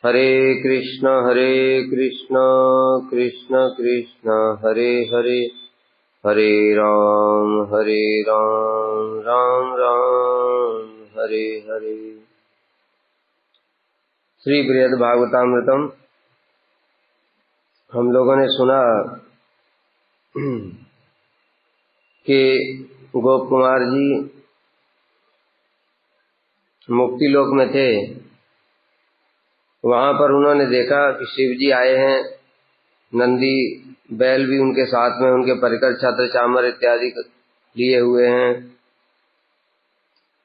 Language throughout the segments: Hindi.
हरे कृष्ण कृष्ण कृष्ण हरे हरे, हरे राम राम राम हरे हरे। श्री बृहद भागवतामृतम हम लोगों ने सुना कि गोप कुमार जी मुक्ति लोक में थे। वहां पर उन्होंने देखा कि शिव जी आए हैं, नंदी बैल भी उनके साथ में, उनके परिकर छत्र चामर इत्यादि लिए हुए हैं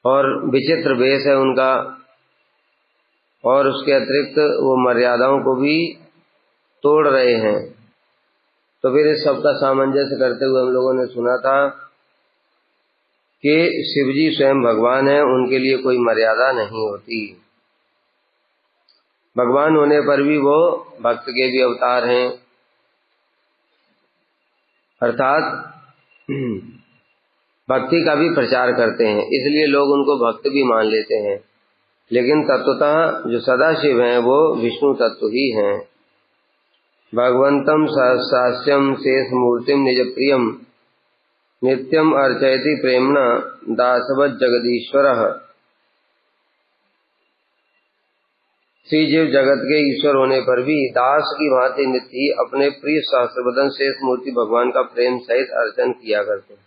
और विचित्र वेश है उनका, और उसके अतिरिक्त वो मर्यादाओं को भी तोड़ रहे हैं। तो फिर इस सब का सामंजस्य करते हुए हम लोगों ने सुना था कि शिव जी स्वयं भगवान हैं, उनके लिए कोई मर्यादा नहीं होती। भगवान होने पर भी वो भक्त के भी अवतार हैं, अर्थात भक्ति का भी प्रचार करते हैं, इसलिए लोग उनको भक्त भी मान लेते हैं। लेकिन तत्वतः जो सदाशिव हैं वो विष्णु तत्व ही हैं। भगवंतम सहस्रास्यम शेष मूर्तिम निज प्रियम नित्यम अर्चयति प्रेमणा दासवत जगदीश्वरः। श्री जीव जगत के ईश्वर होने पर भी दास की भांति नित्य ही अपने प्रिय सहस्रवदन शेष मूर्ति भगवान का प्रेम सहित अर्चन किया करते हैं।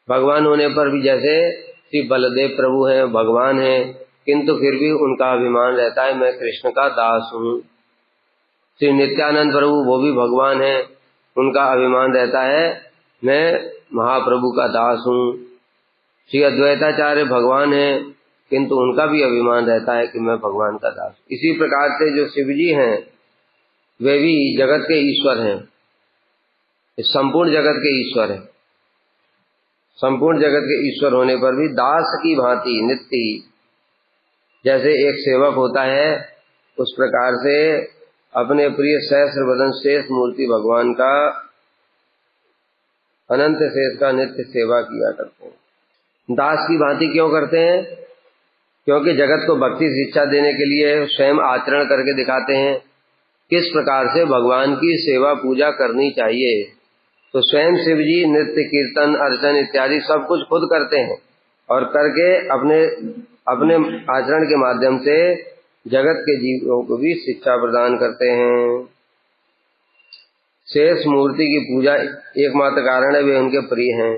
भगवान होने पर भी जैसे श्री बलदेव प्रभु हैं, भगवान हैं, किंतु फिर भी उनका अभिमान रहता है मैं कृष्ण का दास हूँ। श्री नित्यानंद प्रभु वो भी भगवान हैं, उनका अभिमान रहता है मैं महाप्रभु का दास हूँ। श्री अद्वैताचार्य भगवान हैं, किंतु उनका भी अभिमान रहता है कि मैं भगवान का दास। इसी प्रकार से जो शिव जी हैं वे भी जगत के ईश्वर हैं, संपूर्ण जगत के ईश्वर हैं। संपूर्ण जगत के ईश्वर होने पर भी दास की भांति नित्य, जैसे एक सेवक होता है उस प्रकार से अपने प्रिय सहस्रवदन शेष मूर्ति भगवान का अनंत शेष का नित्य सेवा किया करते हैं। दास की भांति क्यों करते हैं? क्योंकि जगत को भक्ति शिक्षा देने के लिए स्वयं आचरण करके दिखाते हैं किस प्रकार से भगवान की सेवा पूजा करनी चाहिए। तो स्वयं शिव जी नृत्य कीर्तन अर्चन इत्यादि सब कुछ खुद करते हैं और करके अपने अपने आचरण के माध्यम से जगत के जीवों को भी शिक्षा प्रदान करते हैं। शेष मूर्ति की पूजा एकमात्र कारण है वे उनके प्रिय हैं।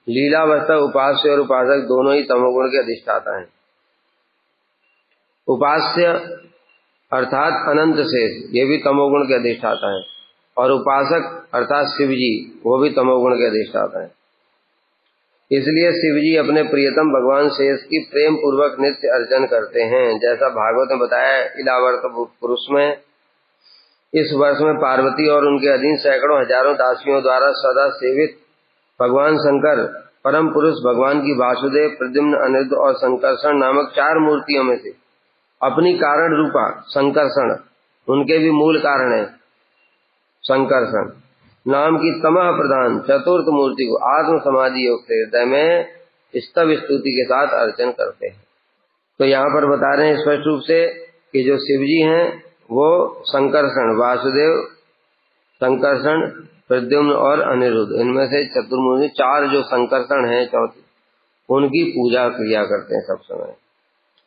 लीलावस्था उपास्य और उपासक दोनों ही तमोगुण के अधिष्ठाता हैं। उपास्य अर्थात अनंत शेष ये भी तमोगुण के अधिष्ठाता है, और उपासक अर्थात शिव जी वो भी तमोगुण के अधिष्ठाता है। इसलिए शिव जी अपने प्रियतम भगवान शेष की प्रेम पूर्वक नित्य अर्चन करते हैं। जैसा भागवत में बताया इलावर्त पुरुष में, इस वर्ष में पार्वती और उनके अधीन सैकड़ों हजारों दासियों द्वारा सदा सेवित भगवान शंकर परम पुरुष भगवान की वासुदेव, प्रद्युम्न, अनिरुद्ध और संकर्षण नामक 4 मूर्तियों में से अपनी कारण रूपा संकर्षण, उनके भी मूल कारण है संकर्षण नाम की तमह प्रधान चतुर्थ मूर्ति को आत्म समाधि योग से हृदय में स्तव स्तुति के साथ अर्चन करते हैं। तो यहाँ पर बता रहे हैं स्पष्ट रूप से कि जो शिव जी हैं वो संकर्षण, वासुदेव, संकर्षण, प्रद्युम्न और अनिरुद्ध, इनमें से चतुर्मूर्ति 4 जो संकर्षण हैं चौथी, उनकी पूजा क्रिया करते हैं सब समय।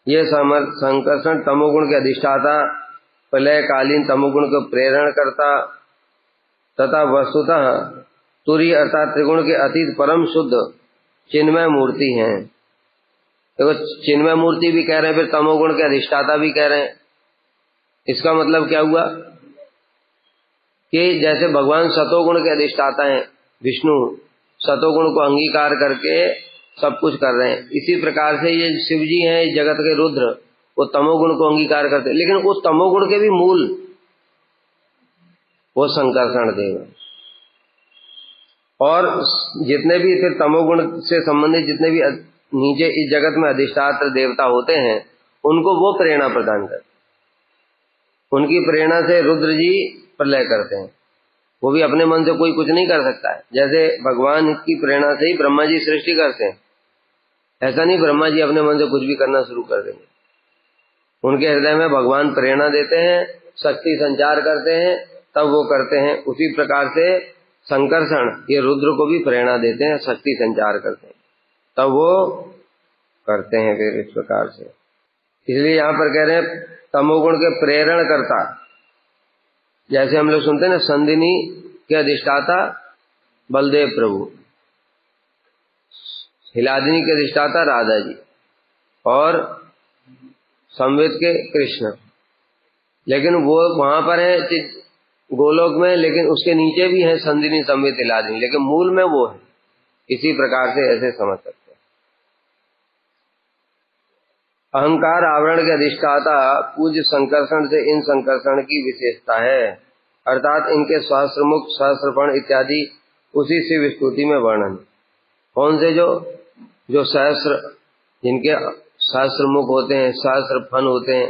ये संकर्षण तमोगुण के अधिष्ठाता, प्रलयकालीन तमोगुण को प्रेरण करता तथा वस्तुतः तुरीय अर्थात त्रिगुण के अतीत परम शुद्ध चिन्मय मूर्ति हैं। देखो चिन्मय मूर्ति भी कह रहे हैं, फिर तमोगुण के अधिष्ठाता भी कह रहे हैं। इसका मतलब क्या हुआ कि जैसे भगवान सतोगुण के अधिष्ठाता हैं, विष्णु सतोगुण को अंगीकार करके सब कुछ कर रहे हैं, इसी प्रकार से ये शिव जी हैं जगत के रुद्र, वो तमोगुण को अंगीकार करते हैं, लेकिन उस तमोगुण के भी मूल वो संकर्षण देव। और जितने भी फिर तमोगुण से संबंधित जितने भी नीचे इस जगत में अधिष्ठात्र देवता होते हैं उनको वो प्रेरणा प्रदान करते, उनकी प्रेरणा से रुद्र जी प्रलय करते हैं। वो भी अपने मन से कोई कुछ नहीं कर सकता है। जैसे भगवान की प्रेरणा से ही ब्रह्मा जी सृष्टि करते हैं, ऐसा नहीं ब्रह्मा जी अपने मन से कुछ भी करना शुरू कर देंगे। उनके हृदय में भगवान प्रेरणा देते हैं, शक्ति संचार करते हैं, तब वो करते हैं। उसी प्रकार से संकर्षण ये रुद्र को भी प्रेरणा देते हैं, शक्ति संचार करते हैं, तब वो करते हैं फिर इस प्रकार से। इसलिए यहाँ पर कह रहे हैं तमोगुण के प्रेरण करता, जैसे हम लोग सुनते हैं ना, संदिनी के अधिष्ठाता बलदेव प्रभु, हिलादिनी के अधिष्ठाता राधा जी और संवेद के कृष्ण, लेकिन वो वहां पर है गोलोक में, लेकिन उसके नीचे भी है संदिनी संवेद हिलादिनी, लेकिन मूल में वो है। इसी प्रकार से ऐसे समझ सकते हैं। अहंकार आवरण के अधिष्ठाता पूज्य संकर्षण से इन संकर्षण की विशेषता है, अर्थात इनके सहस्रमुख सहस्रफण इत्यादि उसी शिव स्तुति में वर्णन। कौन से? जो सहस्र, जिनके सहस्रमुख होते हैं, सहस्र फन होते हैं,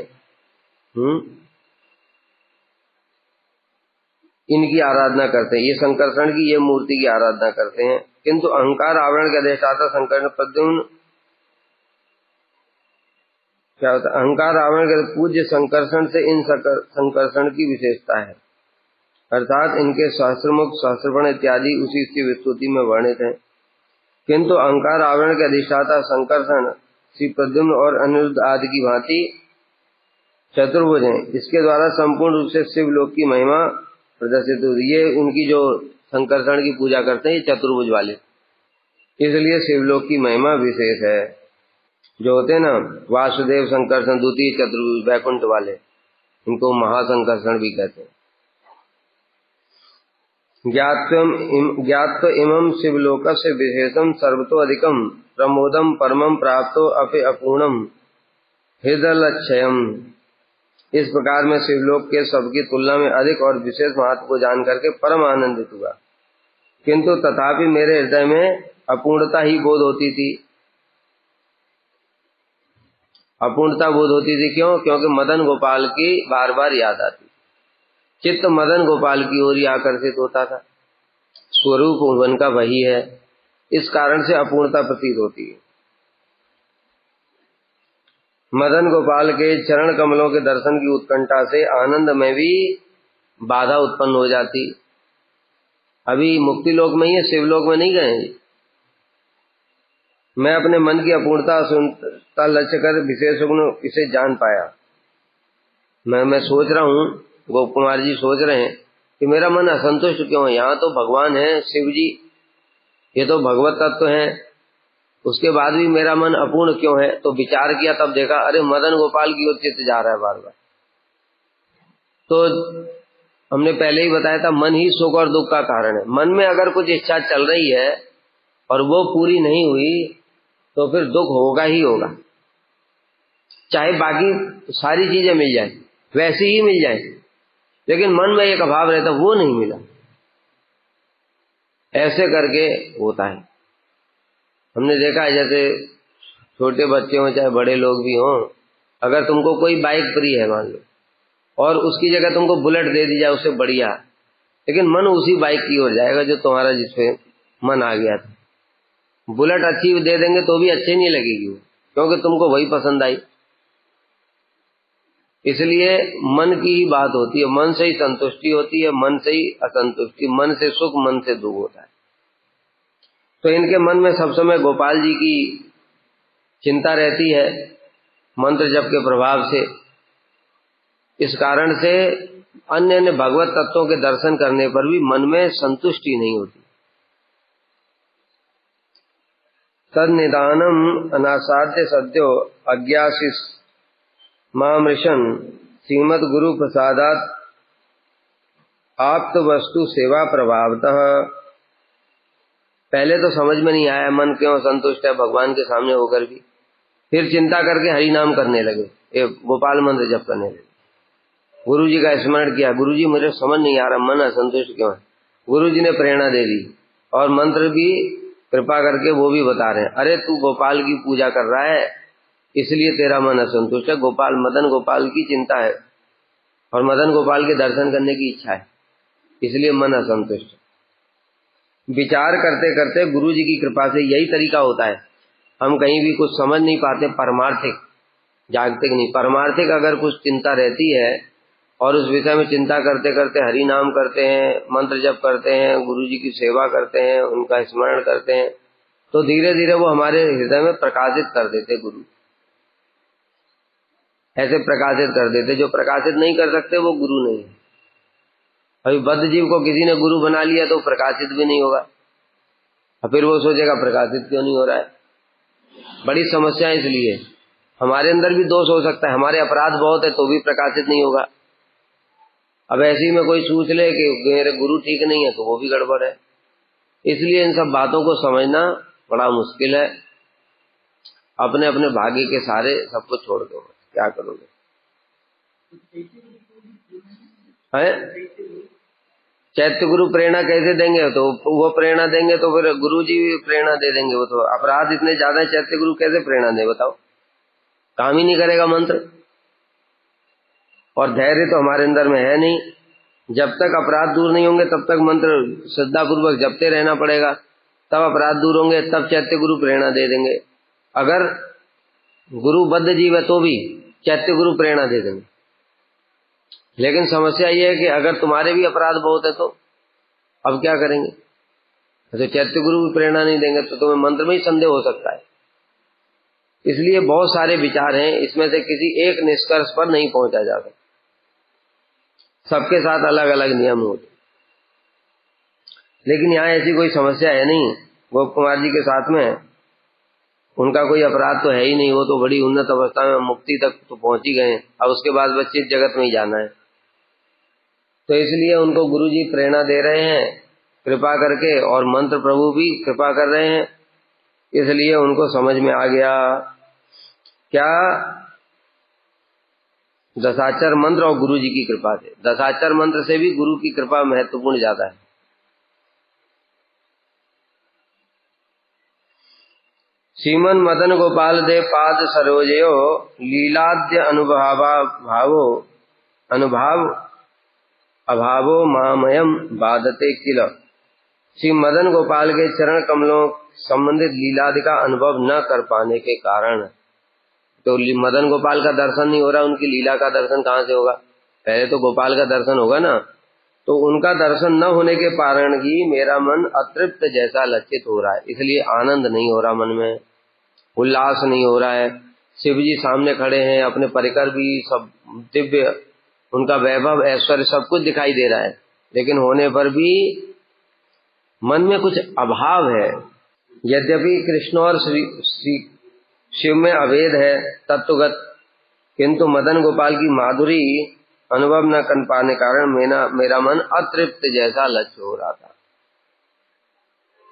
इनकी आराधना करते हैं। ये संकर्षण की, ये मूर्ति की आराधना करते हैं। किंतु अहंकार आवरण के अधिष्ठाता संकर्षण प्रद्युम्न क्या होता है? अहंकार आवरण के पूज्य संकर्षण से इन संकर्षण की विशेषता है, अर्थात इनके सहस्रमुख सहस्रफण इत्यादि उसी शिव स्तुति में वर्णित है। किंतु अहंकार आवरण के अधिष्ठाता संकर्षण श्री प्रद्युम्न और अनिरुद्ध आदि की भांति चतुर्भुज हैं। इसके द्वारा संपूर्ण रूप से शिवलोक की महिमा प्रदर्शित होती है। ये उनकी जो संकर्षण की पूजा करते हैं, ये चतुर्भुज वाले, इसलिए शिवलोक की महिमा विशेष है। जो होते हैं ना वासुदेव संकर्षण, द्वितीय चतुर्भुज वैकुंठ वाले, इनको महासंकर्षण भी कहते हैं। ज्ञात्व इमं शिवलोकस्य विशेषम सर्वतो अधिकम प्रमोदम परमं प्राप्तो अपि अपूर्णम हृदयलक्षयम। इस प्रकार में शिवलोक के सबकी तुलना में अधिक और विशेष महत्व को जान करके परम आनंदित हुआ। किंतु तथापि मेरे हृदय में अपूर्णता ही बोध होती थी। अपूर्णता बोध होती थी क्यों? क्योंकि मदन गोपाल की बार बार याद आती, चित्त मदन गोपाल की ओर ही आकर्षित होता था। स्वरूप उनका वही है, इस कारण से अपूर्णता प्रतीत होती है। मदन गोपाल के चरण कमलों के दर्शन की उत्कंठा से आनंद में भी बाधा उत्पन्न हो जाती। अभी मुक्ति लोक में ही है, शिवलोक में नहीं गए। मैं अपने मन की अपूर्णता सुनता लक्ष्य कर विशेष गुण इसे जान पाया। मैं सोच रहा हूँ, गोप कुमार जी सोच रहे हैं कि मेरा मन असंतुष्ट क्यों है। यहाँ तो भगवान है शिव जी, ये तो भगवत तत्व है, उसके बाद भी मेरा मन अपूर्ण क्यों है? तो विचार किया, तब देखा अरे मदन गोपाल की ओर चित्त जा रहा है बार बार। तो हमने पहले ही बताया था, मन ही सुख और दुख का कारण है। मन में अगर कुछ इच्छा चल रही है और वो पूरी नहीं हुई तो फिर दुख होगा ही होगा, चाहे बाकी सारी चीजें मिल जाए, वैसी ही मिल जाए, लेकिन मन में एक अभाव रहता, वो नहीं मिला। ऐसे करके होता है। हमने देखा है, जैसे छोटे बच्चे हों चाहे बड़े लोग भी हों, अगर तुमको कोई बाइक प्रिय है मान लो, और उसकी जगह तुमको बुलेट दे दी जाए उससे बढ़िया, लेकिन मन उसी बाइक की ओर जाएगा जो तुम्हारा जिसपे मन आ गया था। बुलेट अच्छी दे देंगे तो भी अच्छी नहीं लगेगी, क्योंकि तुमको वही पसंद आई। इसलिए मन की ही बात होती है, मन से ही संतुष्टि होती है, मन से ही असंतुष्टि, मन से सुख मन से दुख होता है। तो इनके मन में सब समय गोपाल जी की चिंता रहती है मंत्र जप के प्रभाव से। इस कारण से अन्य अन्य भगवत तत्वों के दर्शन करने पर भी मन में संतुष्टि नहीं होती। तद निदानम अनासाध्य सद्यो अज्ञासिस मामृशन श्रीमद गुरु प्रसादात आप्त वस्तु सेवा प्रभावतः। पहले तो समझ में नहीं आया मन क्यों संतुष्ट है भगवान के सामने होकर भी, फिर चिंता करके हरि नाम करने लगे, गोपाल मंत्र जप करने लगे। गुरु जी का स्मरण किया, गुरु जी मुझे समझ नहीं आ रहा मन असंतुष्ट क्यों है। गुरु जी ने प्रेरणा दे दी और मंत्र भी कृपा करके वो भी बता रहे हैं, अरे तू गोपाल की पूजा कर रहा है इसलिए तेरा मन असंतुष्ट है। गोपाल, मदन गोपाल की चिंता है और मदन गोपाल के दर्शन करने की इच्छा है, इसलिए मन असंतुष्ट। विचार करते करते गुरु जी की कृपा से यही तरीका होता है। हम कहीं भी कुछ समझ नहीं पाते परमार्थिक, जागतिक नहीं। परमार्थिक अगर कुछ चिंता रहती है और उस विषय में चिंता करते करते हरि नाम करते हैं, मंत्र जप करते हैं, गुरु जी की सेवा करते हैं, उनका स्मरण करते हैं, तो धीरे धीरे वो हमारे हृदय में प्रकाशित कर देते गुरु। ऐसे प्रकाशित कर देते, जो प्रकाशित नहीं कर सकते वो गुरु नहीं है। अभी बद्ध जीव को किसी ने गुरु बना लिया तो प्रकाशित भी नहीं होगा, और फिर वो सोचेगा प्रकाशित क्यों नहीं हो रहा है। बड़ी समस्या इसलिए, हमारे अंदर भी दोष हो सकता है, हमारे अपराध बहुत है तो भी प्रकाशित नहीं होगा। अब ऐसे में कोई सोच ले कि मेरे गुरु ठीक नहीं है तो वो भी गड़बड़ है। इसलिए इन सब बातों को समझना बड़ा मुश्किल है। अपने अपने भाग्य के सारे सब कुछ छोड़ दो, क्या करोगे? है चैत्य गुरु प्रेरणा कैसे देंगे? तो वो प्रेरणा देंगे तो फिर गुरु जी भी प्रेरणा दे देंगे। वो तो अपराध इतने ज्यादा है, चैत्य गुरु कैसे प्रेरणा दे बताओ? काम ही नहीं करेगा मंत्र। और धैर्य तो हमारे अंदर में है नहीं। जब तक अपराध दूर नहीं होंगे तब तक मंत्र श्रद्धा पूर्वक जपते रहना पड़ेगा, तब अपराध दूर होंगे, तब चैत्य गुरु प्रेरणा दे देंगे। अगर गुरु बद्ध जीव है तो भी चैत्य गुरु प्रेरणा दे देंगे। लेकिन समस्या ये है कि अगर तुम्हारे भी अपराध बहुत है तो अब क्या करेंगे? तो चैत्य गुरु भी प्रेरणा नहीं देंगे तो तुम्हें मंत्र में ही संदेह हो सकता है। इसलिए बहुत सारे विचार हैं, इसमें से किसी एक निष्कर्ष पर नहीं पहुंचा जा सकता। सबके साथ अलग अलग नियम होते, लेकिन यहाँ ऐसी कोई समस्या है नहीं। गोप कुमार जी के साथ में उनका कोई अपराध तो है ही नहीं, वो तो बड़ी उन्नत अवस्था में मुक्ति तक तो पहुंच ही गए। अब उसके बाद बच्चे जगत में ही जाना है, तो इसलिए उनको गुरु जी प्रेरणा दे रहे हैं कृपा करके, और मंत्र प्रभु भी कृपा कर रहे हैं। इसलिए उनको समझ में आ गया क्या, दशाक्षर मंत्र और गुरु जी की कृपा से। दशाक्षर मंत्र से भी गुरु की कृपा महत्वपूर्ण ज्यादा है। श्रीमन मदन गोपाल दे पाद सरोजयो लीलाद्य अनुभाव अभावो मामयम बाधते किल। श्री मदन गोपाल के चरण कमलों संबंधित लीलादि का अनुभव न कर पाने के कारण, तो मदन गोपाल का दर्शन नहीं हो रहा, उनकी लीला का दर्शन कहाँ से होगा? पहले तो गोपाल का दर्शन होगा ना। तो उनका दर्शन न होने के कारण ही मेरा मन अतृप्त जैसा लक्षित हो रहा है। इसलिए आनंद नहीं हो रहा, मन में उल्लास नहीं हो रहा है। शिव जी सामने खड़े हैं, अपने परिकर भी सब दिव्य, उनका वैभव ऐश्वर्य सब कुछ दिखाई दे रहा है, लेकिन होने पर भी मन में कुछ अभाव है। यद्यपि कृष्ण और श्री शिव में अभेद है तत्वगत, किंतु मदन गोपाल की माधुरी अनुभव न कर पाने कारण मेरा मन अतृप्त जैसा लक्ष्य हो रहा था।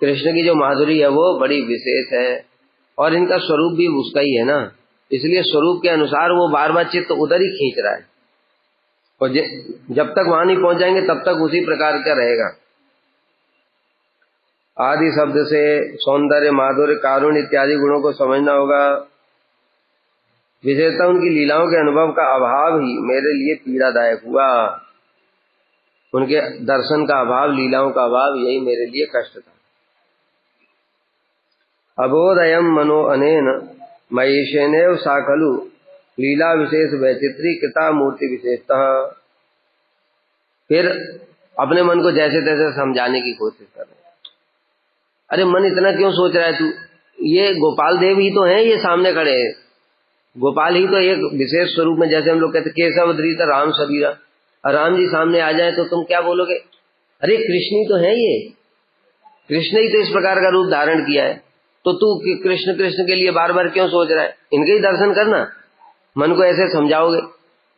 कृष्ण की जो माधुरी है वो बड़ी विशेष है, और इनका स्वरूप भी उसका ही है ना, इसलिए स्वरूप के अनुसार वो बार बार चित्त उधर ही खींच रहा है। और जब तक वहां नहीं पहुंच जाएंगे तब तक उसी प्रकार का रहेगा। आदि शब्द से सौंदर्य, माधुर्य, कारुण्य इत्यादि गुणों को समझना होगा। विशेषतः उनकी लीलाओं के अनुभव का अभाव ही मेरे लिए पीड़ादायक हुआ। उनके दर्शन का अभाव, लीलाओं का अभाव, यही मेरे लिए कष्ट था। अबोधयम मनो अनेन महेशेनेव सा खलु लीला विशेष वैचित्री कृता मूर्ति विशेषतः। फिर अपने मन को जैसे तैसे समझाने की कोशिश कर रहे। अरे मन इतना क्यों सोच रहा है तू? ये गोपाल देव ही तो हैं, ये सामने खड़े हैं। गोपाल ही तो एक विशेष स्वरूप में, जैसे हम लोग कहते केशव धृत राम शरीरा, राम जी सामने आ जाए तो तुम क्या बोलोगे? अरे कृष्ण ही तो है, ये कृष्ण ही तो इस प्रकार का रूप धारण किया है, तो तू कृष्ण कृष्ण के लिए बार बार क्यों सोच रहा है? इनके ही दर्शन करना, मन को ऐसे समझाओगे।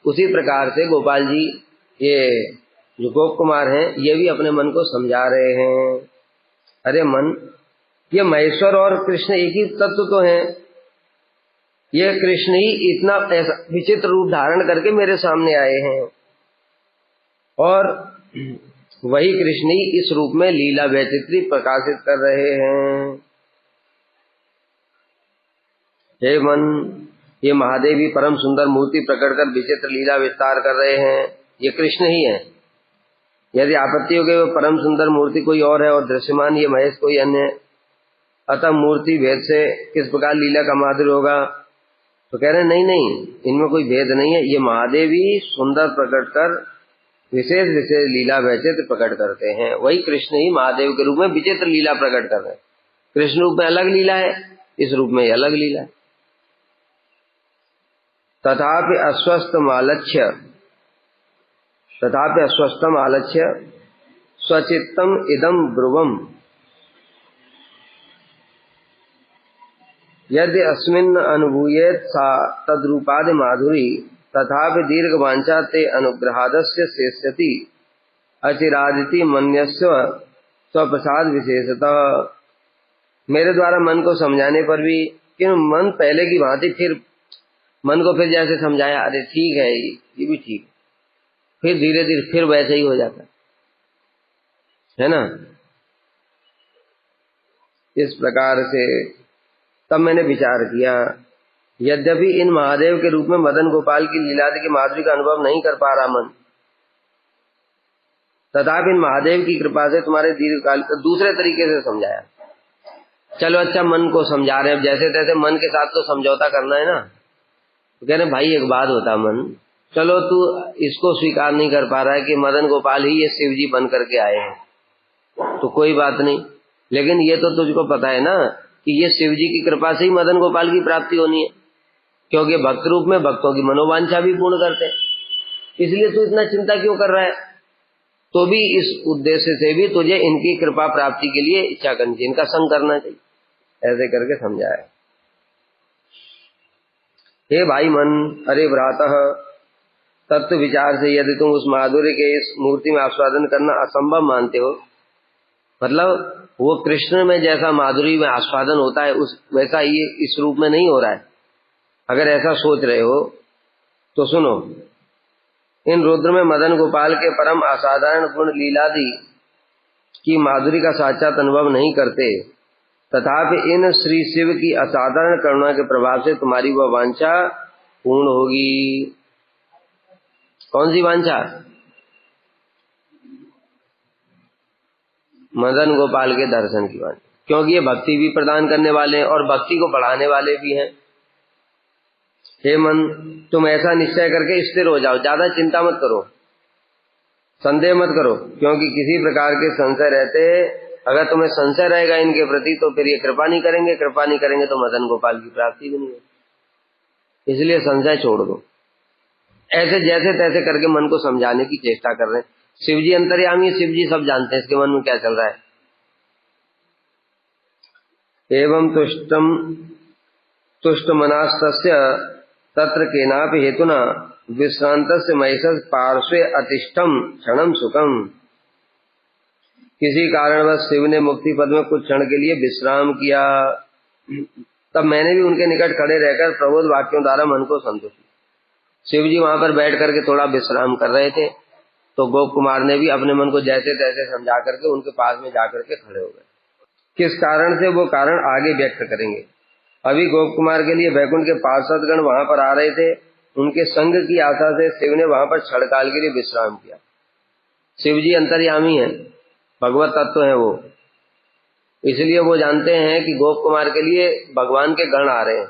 उसी प्रकार से गोपाल जी, ये जो गोप कुमार हैं, ये भी अपने मन को समझा रहे हैं। अरे मन, ये महेश्वर और कृष्ण एक ही तत्व तो हैं। ये कृष्ण ही इतना ऐसा विचित्र रूप धारण करके मेरे सामने आए हैं, और वही कृष्ण ही इस रूप में लीला वैचित्री प्रकाशित कर रहे हैं। हे मन, ये महादेव ही परम सुंदर मूर्ति प्रकट कर विचित्र लीला विस्तार कर रहे हैं, ये कृष्ण ही है। यदि आपत्ति हो गई वो परम सुंदर मूर्ति कोई और है और दृश्यमान ये महेश कोई अन्य, अतः मूर्ति भेद से किस प्रकार लीला का माधुर्य होगा? तो कह रहे नहीं नहीं, इनमें कोई भेद नहीं है, ये महादेव ही सुंदर प्रकट कर विशेष विशेष लीला वैचित्र प्रकट करते हैं। वही कृष्ण ही महादेव के रूप में विचित्र लीला प्रकट कर रहे हैं। कृष्ण रूप में अलग लीला है, इस रूप में अलग लीला है। तथापि अस्वस्थम आलक्ष्य स्वचित्तम इदम ब्रुवम यदि अस्मिन् अनुभूयेत सा तद्रूपादि माधुरी तथापि दीर्घ वांछा ते अनुग्रहादस्य शेष्यति अचिरादिति मन्यस्व स्वप्रसाद विशेषतः। मेरे द्वारा मन को समझाने पर भी कि मन पहले की भांति फिर मन को फिर जैसे समझाया, अरे ठीक है ये भी ठीक है, फिर धीरे धीरे फिर वैसे ही हो जाता है ना। इस प्रकार से तब मैंने विचार किया, यद्यपि इन महादेव के रूप में मदन गोपाल की लीलादि की माधुरी का अनुभव नहीं कर पा रहा मन, तथापि इन महादेव की कृपा से तुम्हारे दीर्घकाल दूसरे तरीके से समझाया। चलो अच्छा, मन को समझा रहे हैं, अब जैसे तैसे मन के साथ तो समझौता करना है ना। तो कह रहे भाई एक बात होता मन, चलो तू इसको स्वीकार नहीं कर पा रहा है कि मदन गोपाल ही ये शिव जी बन करके आए हैं, तो कोई बात नहीं, लेकिन ये तो तुझको पता है ना कि ये शिव जी की कृपा से ही मदन गोपाल की प्राप्ति होनी है, क्योंकि भक्त रूप में भक्तों की मनोवांछा भी पूर्ण करते हैं। इसलिए तू इतना चिंता क्यों कर रहा है? तो भी इस उद्देश्य से भी तुझे इनकी कृपा प्राप्ति के लिए इच्छा करनी चाहिए, इनका संग करना चाहिए, ऐसे करके समझाया। हे भाई मन, अरे भ्रातः, तत्व विचार से यदि तुम उस माधुर्य के इस मूर्ति में आस्वादन करना असंभव मानते हो, मतलब वो कृष्ण में जैसा माधुरी में आस्वादन होता है उस वैसा ये इस रूप में नहीं हो रहा है, अगर ऐसा सोच रहे हो तो सुनो, इन रुद्र में मदन गोपाल के परम असाधारण गुण लीलादि की माधुरी का साक्षात अनुभव नहीं करते, तथापि इन श्री शिव की असाधारण करुणा के प्रभाव से तुम्हारी वह वांछा पूर्ण होगी। कौन सी वांछा? मदन गोपाल के दर्शन की वांछा, क्योंकि ये भक्ति भी प्रदान करने वाले हैं और भक्ति को बढ़ाने वाले भी हैं। हे मन, तुम ऐसा निश्चय करके स्थिर हो जाओ, ज्यादा चिंता मत करो, संदेह मत करो, क्योंकि किसी प्रकार के संशय रहते, अगर तुम्हें संशय रहेगा इनके प्रति तो फिर ये कृपा नहीं करेंगे, कृपा नहीं करेंगे तो मदन गोपाल की प्राप्ति भी नहीं है। इसलिए संशय छोड़ दो। ऐसे जैसे तैसे करके मन को समझाने की चेष्टा कर रहे हैं। शिव जी अंतर्यामी, शिव जी सब जानते हैं इसके मन में क्या चल रहा है। एवं तुष्ट मनास्तस्य तत्र केनापि हेतुना विश्रांतस्य महेशस्य पार्श्वे अतिष्ठम क्षणम सुखम। किसी कारणवश शिव ने मुक्ति पद में कुछ क्षण के लिए विश्राम किया, तब मैंने भी उनके निकट खड़े रहकर प्रबोध वाक्यों द्वारा मन को संतुष्ट। शिव जी वहां पर बैठ करके थोड़ा विश्राम कर रहे थे, तो गोप कुमार ने भी अपने मन को जैसे तैसे समझा करके उनके पास में जाकर के खड़े हो गए। किस कारण से, वो कारण आगे व्यक्त करेंगे। अभी गोप कुमार के लिए वैकुंठ के पार्षदगण वहां पर आ रहे थे, उनके संग की आशा से शिव ने वहां पर क्षणकाल के लिए विश्राम किया। शिव जी अंतर्यामी है, भगवत तत्व है वो, इसलिए वो जानते हैं कि गोप कुमार के लिए भगवान के गण आ रहे हैं,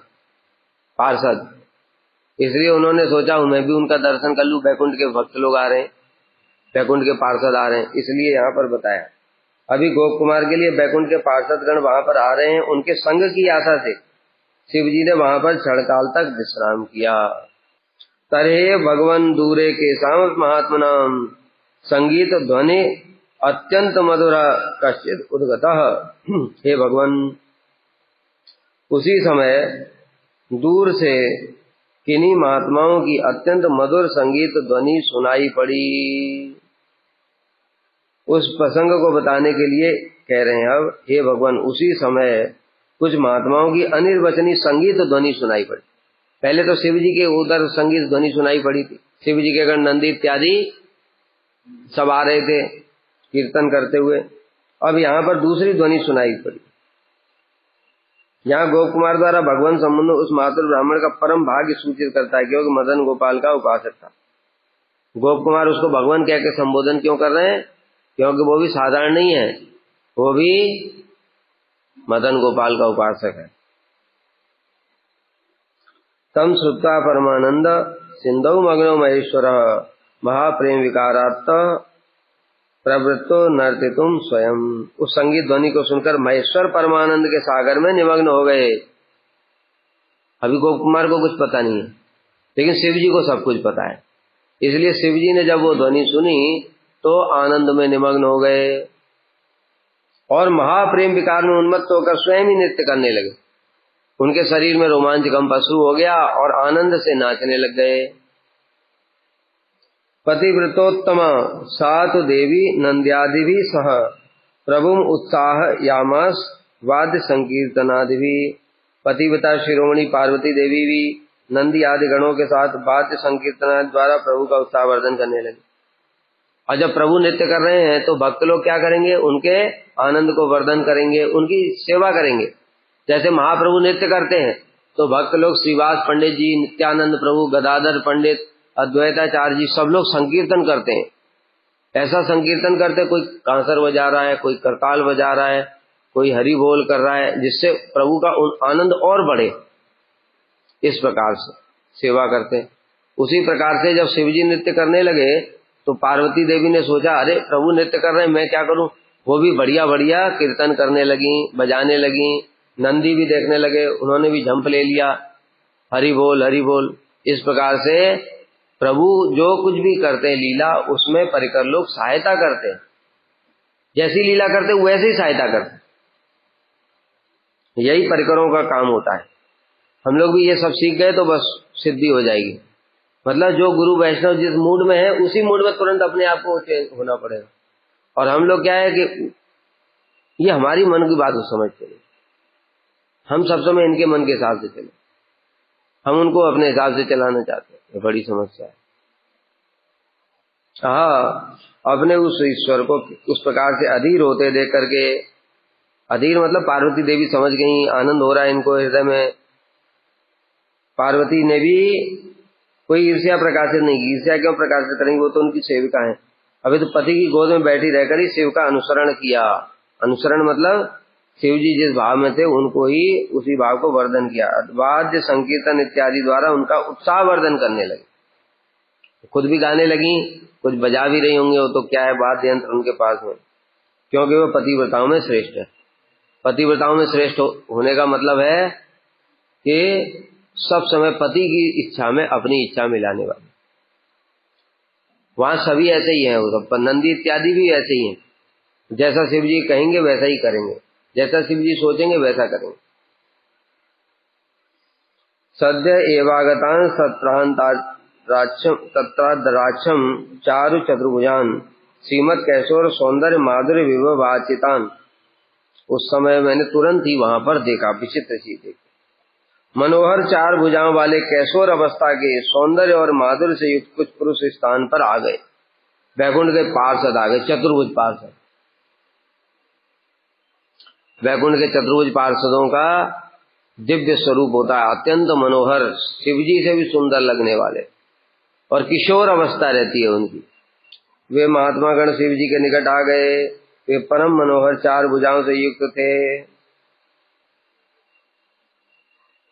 पार्षद, इसलिए उन्होंने सोचा मैं भी उनका दर्शन कर लूं। वैकुंठ के भक्त लोग आ रहे हैं, वैकुंठ के पार्षद आ रहे हैं, इसलिए यहाँ पर बताया। अभी गोप कुमार के लिए वैकुंठ के पार्षदगण वहां पर आ रहे हैं, उनके संग की आशा से शिव जी ने वहां पर क्षणकाल तक विश्राम किया। तर्हे भगवन दूरे के साम महात्मनाम संगीत ध्वनि अत्यंत मधुरा कश्चित उद्गतः। हे भगवान, उसी समय दूर से किन्हीं महात्माओं की अत्यंत मधुर संगीत ध्वनि सुनाई पड़ी। उस प्रसंग को बताने के लिए कह रहे हैं अब, हे भगवान, उसी समय कुछ महात्माओं की अनिर्वचनीय संगीत ध्वनि सुनाई पड़ी। पहले तो शिव जी के उधर संगीत ध्वनि सुनाई पड़ी थी, शिव जी के गण नंदी इत्यादि सब आ रहे थे कीर्तन करते हुए। अब यहाँ पर दूसरी ध्वनि सुनाई पड़ी। यहाँ गोप कुमार द्वारा भगवान संबंध उस मातृ ब्राह्मण का परम भाग्य सूचित करता है, क्योंकि मदन गोपाल का उपासक था। गोप कुमार उसको भगवान कह के संबोधन क्यों कर रहे हैं? क्योंकि वो भी साधारण नहीं है, वो भी मदन गोपाल का उपासक है। तम श्रुत्वा परमानंद सिंधौ मग्नो महेश्वर महाप्रेम विकारात् प्रवृत्तो नर्तितुम स्वयं। उस संगीत ध्वनि को सुनकर महेश्वर परमानंद के सागर में निमग्न हो गए। अभी गोप कुमार को कुछ पता नहीं है, लेकिन शिव जी को सब कुछ पता है। इसलिए शिव जी ने जब वो ध्वनि सुनी तो आनंद में निमग्न हो गए और महाप्रेम विकार में उन्मत्त होकर स्वयं ही नृत्य करने लगे। उनके शरीर में रोमांच कंप शुरू हो गया और आनंद से नाचने लग गए। पतिव्रतोत्तम सातु देवी नंद्यादि भी सह प्रभुम उत्साह यामास वाद्य संकीर्तनादि भी। पतिव्रता शिरोमणि पार्वती देवी भी नंदी आदि गणों के साथ वाद्य संकीर्तन द्वारा प्रभु का उत्साह वर्धन करने लगे। और जब प्रभु नृत्य कर रहे हैं तो भक्त लोग क्या करेंगे? उनके आनंद को वर्धन करेंगे, उनकी सेवा करेंगे। जैसे महाप्रभु नृत्य करते हैं तो भक्त लोग श्रीवास पंडित जी, नित्यानंद प्रभु, गदाधर पंडित, अद्वैताचार्य जी सब लोग संकीर्तन करते हैं। ऐसा संकीर्तन करते, कोई कांसर बजा रहा है, कोई करताल बजा रहा है, कोई हरि बोल कर रहा है, जिससे प्रभु का आनंद और बढ़े। इस प्रकार से सेवा करते हैं। उसी प्रकार से जब शिवजी नृत्य करने लगे तो पार्वती देवी ने सोचा, अरे प्रभु नृत्य कर रहे हैं, मैं क्या करूं? वो भी बढ़िया बढ़िया कीर्तन करने लगी, बजाने लगी। नंदी भी देखने लगे, उन्होंने भी झंप ले लिया, हरि बोल हरि बोल। इस प्रकार से प्रभु जो कुछ भी करते हैं लीला, उसमें परिकर लोग सहायता करते हैं। जैसी लीला करते वैसे ही सहायता करते। यही परिकरों का काम होता है। हम लोग भी ये सब सीख गए तो बस सिद्धि हो जाएगी। मतलब जो गुरु वैष्णव जिस मूड में है उसी मूड में तुरंत अपने आप को चेंज होना पड़ेगा। और हम लोग क्या है कि ये हमारी मन की बात को समझते नहीं, हम सब समय इनके मन के हिसाब से चले, हम उनको अपने हिसाब से चलाना चाहते हैं। ये बड़ी समस्या है। हाँ, अपने उस ईश्वर को उस प्रकार से अधीर होते देख करके, अधीर मतलब पार्वती देवी समझ गई, आनंद हो रहा है इनको हृदय में। पार्वती ने भी कोई ईर्ष्या प्रकाशित नहीं की। ईर्ष्या क्यों प्रकाशित करेंगी? वो तो उनकी सेविका है। अभी तो पति की गोद में बैठी रहकर ही शिव का अनुसरण किया। अनुसरण मतलब शिव जी जिस भाव में थे उनको ही उसी भाव को वर्धन किया। वाद्य संकीर्तन इत्यादि द्वारा उनका उत्साह वर्धन करने लगे। खुद भी गाने लगी, कुछ बजा भी रही होंगे, वो तो क्या है वाद्य यंत्र उनके पास में, क्योंकि वो पतिव्रताओं में श्रेष्ठ है। पतिव्रताओं में श्रेष्ठ होने का मतलब है कि सब समय पति की इच्छा में अपनी इच्छा मिलाने वाले। वहां सभी ऐसे ही हैं, वो सब नंदी इत्यादि भी ऐसे ही हैं। जैसा शिव जी कहेंगे वैसा ही करेंगे, जैसा शिव जी सोचेंगे वैसा करेंगे। सद्य एवागतान तत्राद्राक्षम चारु चतुर्भुजान श्रीमद कैशोर सौंदर्य माधुर्य विभव वाचितान। उस समय मैंने तुरंत ही वहां पर देखा, विचित्र चीज देखी। मनोहर चार भुजाओं वाले कैशोर अवस्था के सौंदर्य और माधुर्य से युक्त कुछ पुरुष स्थान पर आ गए। वैकुंठ के पार्षद आ गए, चतुर्भुज पार्षद। वैकुंठ के चतुर्भुज पार्षदों का दिव्य स्वरूप होता है, अत्यंत मनोहर, शिवजी से भी सुंदर लगने वाले, और किशोर अवस्था रहती है उनकी। वे महात्मा गण शिव जी के निकट आ गए। वे परम मनोहर चार भुजाओं से युक्त थे।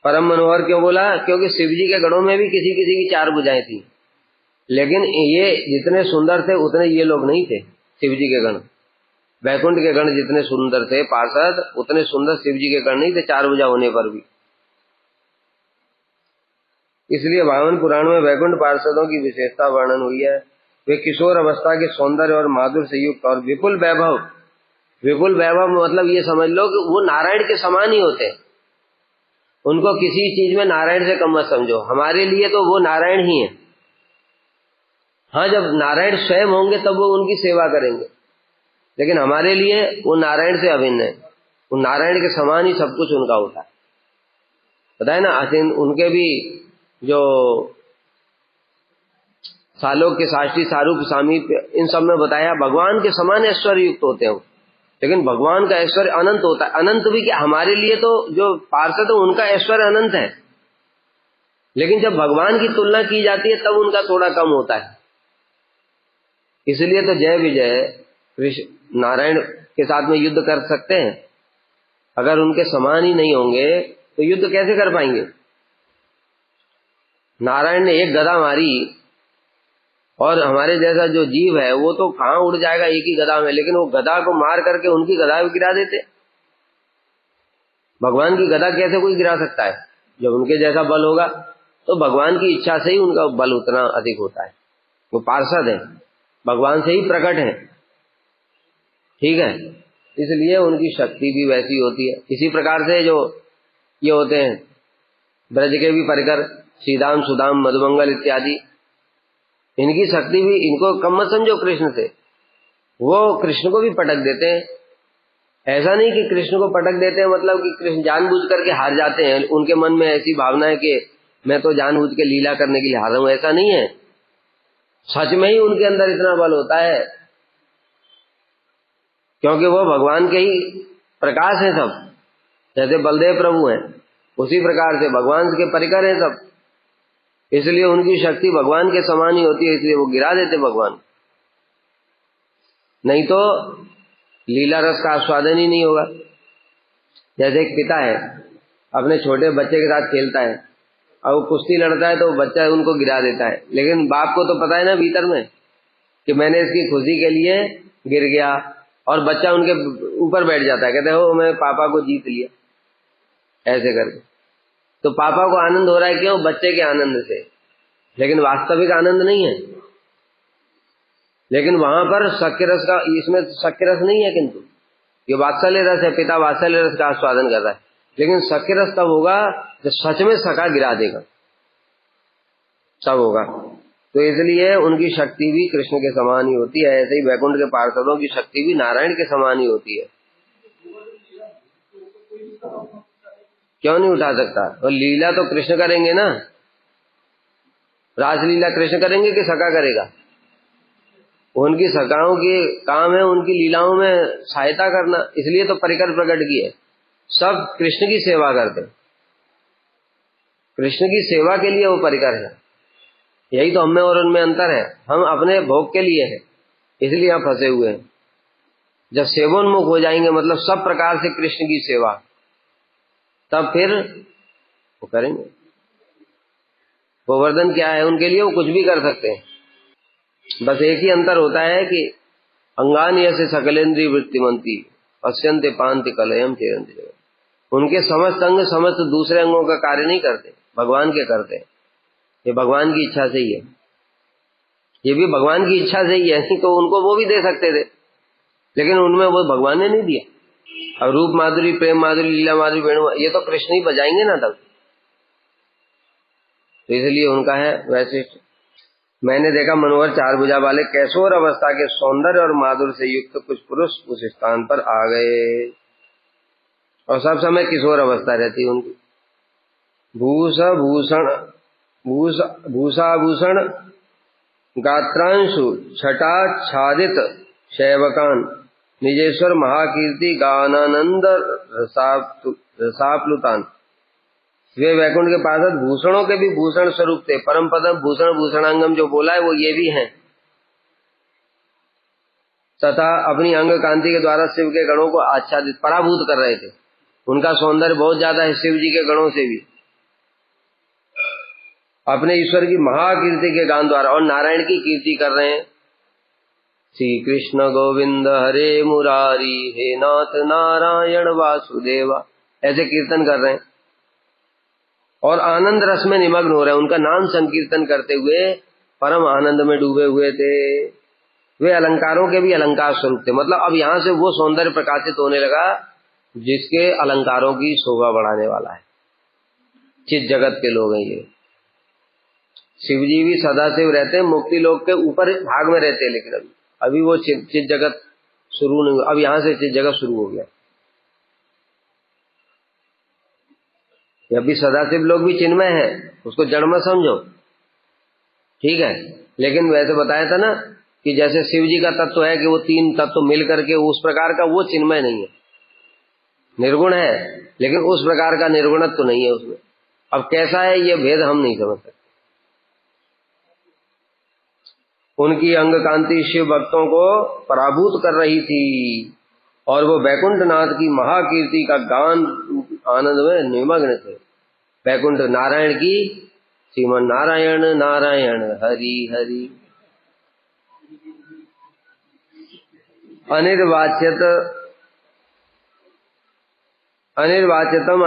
परम मनोहर क्यों बोला? क्योंकि शिव जी के गणों में भी किसी किसी की चार भुजाएं थी, लेकिन ये जितने सुंदर थे उतने ये लोग नहीं थे। शिव जी के गण, वैकुंठ के गण जितने सुंदर थे पार्षद, उतने सुंदर शिव जी के गण नहीं थे, चार भुजा होने पर भी। इसलिए वामन पुराण में वैकुंठ पार्षदों की विशेषता वर्णन हुई है। वे किशोर अवस्था के सौंदर्य और माधुर्य से युक्त और विपुल वैभव। विपुल वैभव मतलब ये समझ लो कि वो नारायण के समान ही होते। उनको किसी चीज में नारायण से कम मत समझो। हमारे लिए तो वो नारायण ही है। हाँ, जब नारायण स्वयं होंगे तब वो उनकी सेवा करेंगे, लेकिन हमारे लिए वो नारायण से अभिन्न है। वो नारायण के समान ही सब कुछ उनका होता है। पता है ना, उनके भी जो सालोक के साष्टी सारूप सामीप्य, इन सब में बताया भगवान के समान ऐश्वर्य युक्त होते हैं। लेकिन भगवान का ऐश्वर्य अनंत होता है। अनंत भी क्या, हमारे लिए तो जो पार्षद है उनका ऐश्वर्य अनंत है, लेकिन जब भगवान की तुलना की जाती है तब उनका थोड़ा कम होता है। इसलिए तो जय विजय नारायण के साथ में युद्ध कर सकते हैं। अगर उनके समान ही नहीं होंगे तो युद्ध कैसे कर पाएंगे? नारायण ने एक गदा मारी और हमारे जैसा जो जीव है वो तो कहाँ उड़ जाएगा एक ही गदा में, लेकिन वो गदा को मार करके उनकी गदा भी गिरा देते। भगवान की गदा कैसे कोई गिरा सकता है? जब उनके जैसा बल होगा तो भगवान की इच्छा से ही उनका बल उतना अधिक होता है। वो पार्षद है, भगवान से ही प्रकट है, ठीक है, इसलिए उनकी शक्ति भी वैसी होती है। इसी प्रकार से जो ये होते हैं ब्रज के भी परिकर, श्रीदाम सुदाम मधुमंगल इत्यादि, इनकी शक्ति भी, इनको कम मत समझो कृष्ण से, वो कृष्ण को भी पटक देते हैं। ऐसा नहीं कि कृष्ण को पटक देते हैं मतलब कि कृष्ण जानबूझ करके हार जाते हैं, उनके मन में ऐसी भावना है कि मैं तो जानबूझ के लीला करने के लिए हार रहा हूं, ऐसा नहीं है। सच में ही उनके अंदर इतना बल होता है क्योंकि वो भगवान के ही प्रकाश है सब। जैसे बलदेव प्रभु हैं उसी प्रकार से भगवान के परिकर है सब, इसलिए उनकी शक्ति भगवान के समान ही होती है, इसलिए वो गिरा देते भगवान। नहीं तो लीला रस का आस्वादन ही नहीं होगा। जैसे एक पिता है अपने छोटे बच्चे के साथ खेलता है और वो कुश्ती लड़ता है तो बच्चा उनको गिरा देता है, लेकिन बाप को तो पता है ना भीतर में कि मैंने इसकी खुशी के लिए गिर गया, और बच्चा उनके ऊपर बैठ जाता है, कहते हो मैं पापा को जीत लिया ऐसे करके। तो पापा को आनंद हो रहा है क्यों? बच्चे के आनंद से, लेकिन वास्तविक आनंद नहीं है। लेकिन वहां पर सख्य रस का, इसमें सख्य रस नहीं है, किंतु ये वात्सल्य रस है, पिता वात्सल्य रस का आस्वादन कर रहा है। लेकिन सख्य रस तब होगा जब सच में सखा गिरा देगा, सब होगा। तो इसलिए उनकी शक्ति भी कृष्ण के समान ही होती है। ऐसे ही वैकुंठ के पार्षदों की शक्ति भी नारायण के समान ही होती है। क्यों नहीं उठा सकता? और लीला तो कृष्ण करेंगे ना, रासलीला कृष्ण करेंगे कि सखा करेगा? उनकी सखाओं की काम है उनकी लीलाओं में सहायता करना, इसलिए तो परिकर प्रकट किए। सब कृष्ण की सेवा करते, कृष्ण की सेवा के लिए वो परिकर है। यही तो हमें और उनमें अंतर है। हम अपने भोग के लिए हैं, इसलिए हम फंसे हुए हैं। जब सेवोन्मुख हो जाएंगे, मतलब सब प्रकार से कृष्ण की सेवा, तब फिर वो करेंगे। गोवर्धन क्या है उनके लिए? वो कुछ भी कर सकते हैं। बस एक ही अंतर होता है कि अंगान यस्य सकलेन्द्रिय वृत्तिमंती पश्यन्ते पान्ति कलयम चेरन्ति जगत। उनके समस्त अंग समस्त दूसरे अंगों का कार्य नहीं करते, भगवान के करते हैं। ये भगवान की इच्छा से ही है, ये भी भगवान की इच्छा से ही है। नहीं तो उनको वो भी दे सकते थे, लेकिन उनमें वो भगवान ने नहीं दिया। अब रूप माधुरी, प्रेम माधुरी, लीला माधुरी, वेणु, ये तो कृष्ण ही बजाएंगे ना तब, तो इसलिए उनका है वैशिष्ट। मैंने देखा मनोहर चार भुजा वाले कैशोर अवस्था के सौंदर्य और माधुर्य से युक्त कुछ पुरुष उस स्थान पर आ गए, और सब समय किशोर अवस्था रहती उनकी। भूषाभूषण गात्रांशु छटाच्छादित शैवकान निजेश्वर महाकीर्ति गानानंद रसाप्लुतान। वे वैकुंठ के पार्षद भूषणों के भी भूषण स्वरूप थे। परम पदम भूषण भूषणांगम जो बोला है वो ये भी हैं, तथा अपनी अंग कांति के द्वारा शिव के गणों को आच्छादित पराभूत कर रहे थे। उनका सौंदर्य बहुत ज्यादा है शिव जी के गणों से भी, अपने ईश्वर की महाकीर्ति के गान द्वारा, और नारायण की कीर्ति कर रहे हैं। श्री कृष्ण गोविंद हरे मुरारी, हे नाथ नारायण वासुदेवा, ऐसे कीर्तन कर रहे हैं और आनंद रस में निमग्न हो रहे हैं। उनका नाम संकीर्तन करते हुए परम आनंद में डूबे हुए थे। वे अलंकारों के भी अलंकार स्वरूप थे, मतलब अब यहां से वो सौंदर्य प्रकाशित होने लगा जिसके अलंकारों की शोभा बढ़ाने वाला है। चित जगत के लोग हैं ये। शिवजी भी सदा शिव रहते हैं, मुक्ति लोक के ऊपर भाग में रहते हैं, लेकिन अभी वो चित जगत शुरू नहीं हुआ। अब यहां से चित जगत शुरू हो गया। अभी सदाशिव लोग भी चिन्मय है, उसको जड़ मत समझो, ठीक है। लेकिन वैसे बताया था ना कि जैसे शिव जी का तत्व है कि वो तीन तत्व मिल करके उस प्रकार का, वो चिन्मय नहीं है, निर्गुण है, लेकिन उस प्रकार का निर्गुणत्व तो नहीं है उसमें। अब कैसा है ये भेद हम नहीं समझ सकते। उनकी अंग कांति शिव भक्तों को पराभूत कर रही थी और वो वैकुंठ नाथ की महाकीर्ति का गान आनंद में निमग्न थे। वैकुंठ नारायण की श्रीमन नारायण नारायण हरि हरि। अनिर्वाच्यतम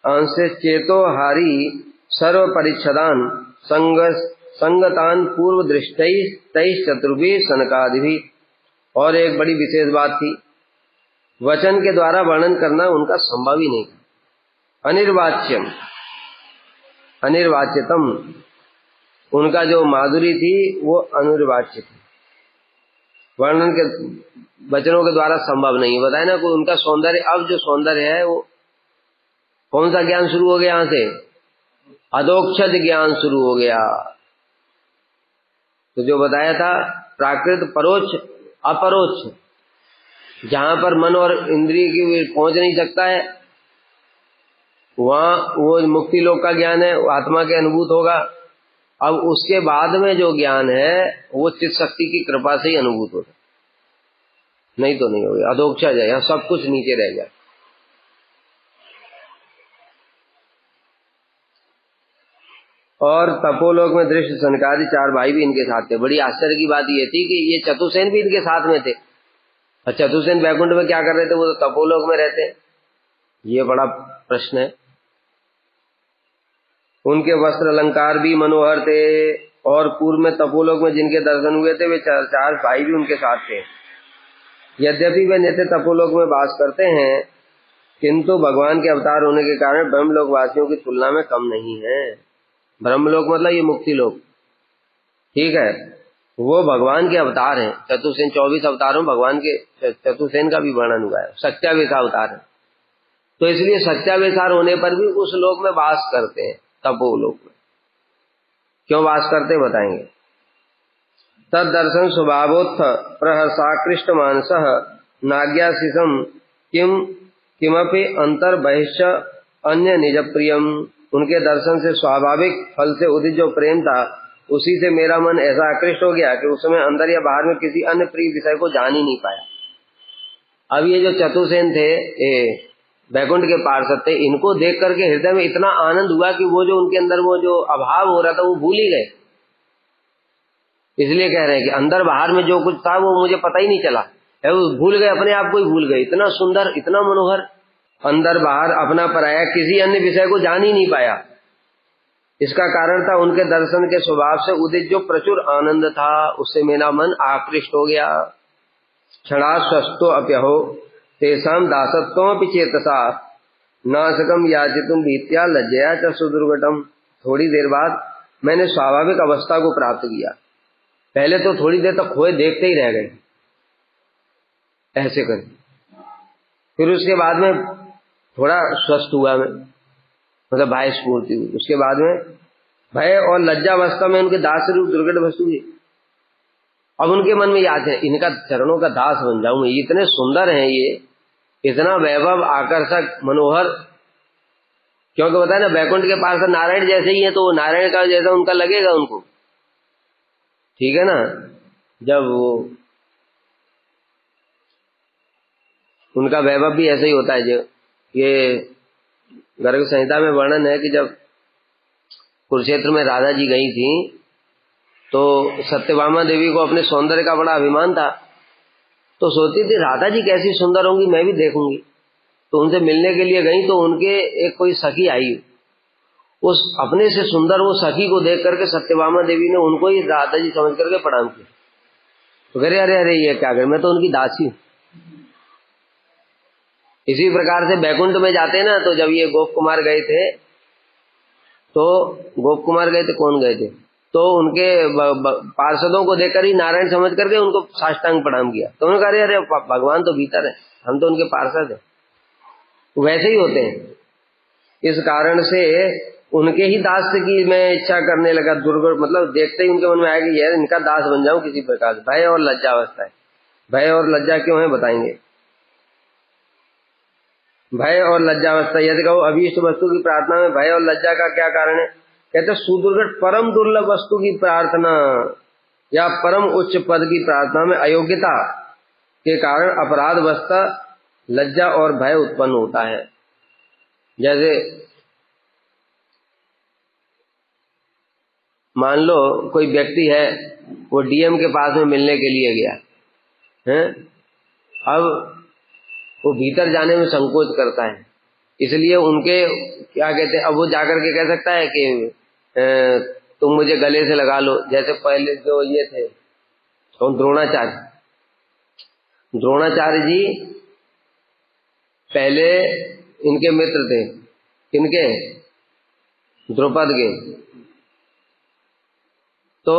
अंशे चेतो हारी सर्व परिच्छदान संगतान पूर्व दृष्टैः चतुर्भि सनकादिभि। और एक बड़ी विशेष बात थी, वचन के द्वारा वर्णन करना उनका संभव ही नहीं। अनिर्वाच्यतम उनका जो माधुरी थी वो अनिर्वाच्य थी, वर्णन के वचनों के द्वारा संभव नहीं। बताए ना कोई उनका सौंदर्य, अब जो सौंदर्य है वो कौन सा ज्ञान शुरू हो गया? यहां से अधोक्षज ज्ञान शुरू हो गया। तो जो बताया था प्राकृत परोक्ष अपरोक्ष, जहां पर मन और इंद्रिय की पहुंच नहीं सकता है वहां वो मुक्ति लोक का ज्ञान है, वो आत्मा के अनुभूत होगा। अब उसके बाद में जो ज्ञान है वो चित्त शक्ति की कृपा से ही अनुभूत होगा, नहीं तो नहीं होगा। अधोक्षज है, यहाँ सब कुछ नीचे रह गया। और तपोलोक में दृश्य सनकादि 4 भाई भी इनके साथ थे। बड़ी आश्चर्य की बात ये थी कि ये चतुर्सेन भी इनके साथ में थे। और चतुर्सेन वैकुंठ में क्या कर रहे थे? वो तो तपोलोक में रहते हैं। ये बड़ा प्रश्न है। उनके वस्त्र अलंकार भी मनोहर थे। और पूर्व में तपोलोक में जिनके दर्शन हुए थे वे 4 भाई भी उनके साथ थे। यद्यपि वे नित्य तपोलोक में वास करते हैं, किंतु भगवान के अवतार होने के कारण ब्रह्मलोक वासियों की तुलना में कम नहीं है। ब्रह्मलोक मतलब ये मुक्ति लोक, ठीक है, वो भगवान के अवतार हैं। चतुर्सेन 24 अवतारों भगवान के चतुर्सेन का भी वर्णन हुआ है। सत्यावेशा अवतार है, तो इसलिए सत्यावेशार होने पर भी उस लोक में वास करते हैं, तपोलोक में। क्यों वास करते बताएंगे। तद दर्शन स्वभावोत्थ प्रहर्षाकृष्ट मानस नाज्ञाशिषम किमपि अंतर बहिश्च अन्य निज प्रियम। उनके दर्शन से स्वाभाविक फल से उदित जो प्रेम था उसी से मेरा मन ऐसा आकृष्ट हो गया कि उस समय अंदर या बाहर में किसी अन्य प्रिय विषय को जान ही नहीं पाया। अब ये जो चतुर्सेन थे, वैकुंठ के पार्षद थे, इनको देख करके हृदय में इतना आनंद हुआ कि वो जो उनके अंदर वो जो अभाव हो रहा था वो भूल ही गए। इसलिए कह रहे हैं कि अंदर बाहर में जो कुछ था वो मुझे पता ही नहीं चला, वो भूल गए, अपने आप को ही भूल गए। इतना सुंदर, इतना मनोहर, अंदर बाहर अपना पराया, किसी अन्य विषय को जान ही नहीं पाया। इसका कारण था उनके दर्शन के स्वभाव से उदित जो प्रचुर आनंद था, उससे मेरा मन आकृष्ट हो गया। क्षणा स्वस्थो अप्यहो तेषाम दासत्वमपि चेतसा नाशकम याचितुम भीत्या लज्जया च सुदुर्घटम। थोड़ी देर बाद मैंने स्वाभाविक अवस्था को प्राप्त किया। पहले तो थोड़ी देर तक खोए देखते ही रह गए, ऐसे कर। फिर उसके बाद में थोड़ा स्वस्थ हुआ मैं, मतलब भय स्फूर्ति हुई। उसके बाद में भय और लज्जावस्था में उनके दास रूप दुर्घट वस्तु हुई। अब उनके मन में याद है इनका चरणों का दास बन जाऊं मैं, इतने सुंदर हैं ये, इतना वैभव आकर्षक मनोहर। क्योंकि बताए ना वैकुंठ के पास नारायण जैसे ही है, तो नारायण का जैसा उनका लगेगा उनको, ठीक है ना। जब वो उनका वैभव भी ऐसे ही होता है। जो ये गर्ग संहिता में वर्णन है कि जब कुरुक्षेत्र में राधा जी गई थी तो सत्यभामा देवी को अपने सौंदर्य का बड़ा अभिमान था, तो सोचती थी राधा जी कैसी सुंदर होंगी, मैं भी देखूंगी। तो उनसे मिलने के लिए गई, तो उनके एक कोई सखी आई, उस अपने से सुंदर वो सखी को देख करके सत्यभामा देवी ने उनको ही राधा जी समझ करके प्रणाम किया। तो कह रहे अरे अरे ये क्या कर, मैं तो उनकी दासी हूं। इसी प्रकार से बैकुंठ में जाते ना, तो जब ये गोप कुमार गए थे, तो गोप कुमार गए थे, कौन गए थे, तो उनके पार्षदों को देखकर ही नारायण समझ करके उनको साष्टांग प्रणाम किया। तो उन्होंने कहा अरे भगवान तो भीतर है, हम तो उनके पार्षद हैं। वैसे ही होते हैं। इस कारण से उनके ही दास की मैं इच्छा करने लगा। दुर्गुण मतलब देखते ही उनके मन में आया कि यार इनका दास बन जाऊं किसी प्रकार से। भय और लज्जा अवस्था है। भय और लज्जा क्यों है बताएंगे। भय और लज्जावस्था, यदि कहो अभीष्ट वस्तु की प्रार्थना में भय और लज्जा का क्या कारण है, कहते सुदुर्घट परम दुर्लभ वस्तु की प्रार्थना या परम उच्च पद की प्रार्थना में अयोग्यता के कारण अपराधवस्था लज्जा और भय उत्पन्न होता है। जैसे मान लो कोई व्यक्ति है, वो डीएम के पास में मिलने के लिए गया है, अब वो भीतर जाने में संकोच करता है, इसलिए उनके क्या कहते हैं, अब वो जाकर के कह सकता है कि तुम मुझे गले से लगा लो। जैसे पहले जो ये थे कौन, द्रोणाचार्य जी पहले इनके मित्र थे, किनके, द्रौपद के। तो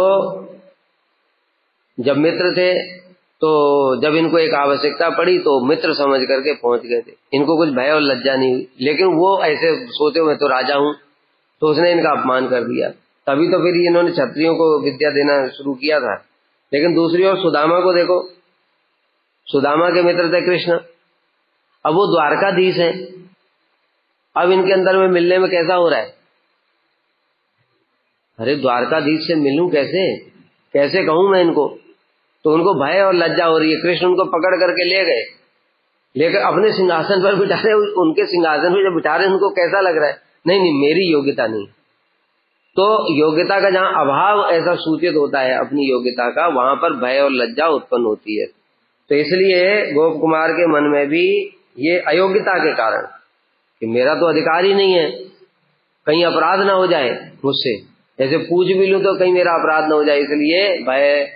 जब मित्र थे तो जब इनको एक आवश्यकता पड़ी तो मित्र समझ करके पहुंच गए थे, इनको कुछ भय और लज्जा नहीं हुई। लेकिन वो ऐसे सोचे मैं तो राजा हूं, तो उसने इनका अपमान कर दिया। तभी तो फिर इन्होंने क्षत्रियों को विद्या देना शुरू किया था। लेकिन दूसरी ओर सुदामा को देखो, सुदामा के मित्र थे कृष्ण, अब वो द्वारकाधीश है, अब इनके अंदर में मिलने में कैसा हो रहा है, अरे द्वारकाधीश से मिलूं कैसे, कैसे कहूं मैं इनको, तो उनको भय और लज्जा हो रही है। कृष्ण उनको पकड़ करके ले गए, लेकर अपने सिंहासन पर बिठा रहे, उनके सिंहासन पर जब बिठा रहे उनको कैसा लग रहा है, नहीं नहीं मेरी योग्यता नहीं। तो योग्यता का जहां अभाव ऐसा सूचित होता है अपनी योग्यता का, वहां पर भय और लज्जा उत्पन्न होती है। तो इसलिए गोप कुमार के मन में भी ये अयोग्यता के कारण कि मेरा तो अधिकार ही नहीं है, कहीं अपराध ना हो जाए मुझसे, ऐसे पूछ भी लूं तो कहीं मेरा अपराध ना हो जाए, इसलिए भय